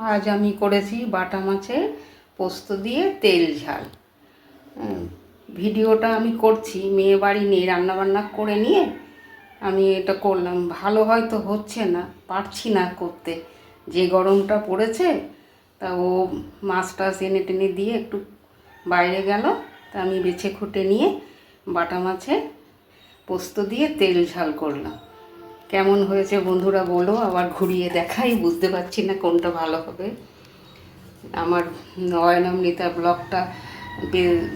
আজ আমি করেছি বাটা মাছের পোস্ত দিয়ে তেল ঝাল। ভিডিওটা আমি করছি, মেয়ে বাড়ি নেই, রান্নাবান্না করে নিয়ে আমি এটা করলাম। ভালো হয়তো হচ্ছে না, পারছি না করতে, যে গরমটা পড়েছে। তা ও মাছ টাছ এনে টেনে দিয়ে একটু বাইরে গেল, তা আমি বেছে খুঁটে নিয়ে বাটা মাছে পোস্ত দিয়ে তেল ঝাল করলাম। কেমন হয়েছে বন্ধুরা বলো, আবার ঘুরিয়ে দেখাই, বুঝতে পারছি না কোনটা ভালো হবে। আমার অয়নমৃতা ব্লগটা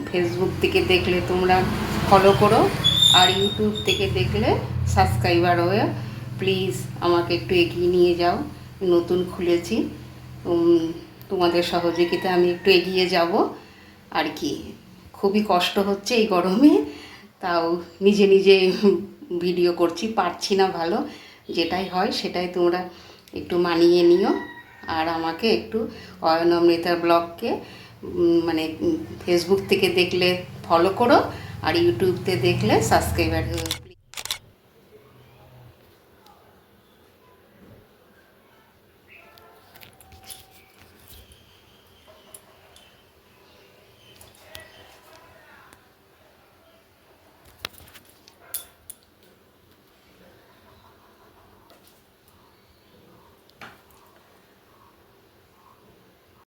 ফেসবুক থেকে দেখলে তোমরা ফলো করো, আর ইউটিউব থেকে দেখলে সাবস্ক্রাইবার হয়ে প্লিজ আমাকে একটু এগিয়ে নিয়ে যাও। নতুন খুলেছি, তোমাদের সহযোগিতা আমি একটু এগিয়ে যাব আর কি। খুবই কষ্ট হচ্ছে এই গরমে, তাও নিজে নিজে ভিডিও করছি, পারছি না ভালো। যেটাই হয় সেটাই তোমরা একটু মানিয়ে নিও, আর আমাকে একটু অয়নমৃতা ব্লগকে মানে ফেসবুক থেকে দেখলে ফলো করো, আর ইউটিউবতে দেখলে সাবস্ক্রাইবার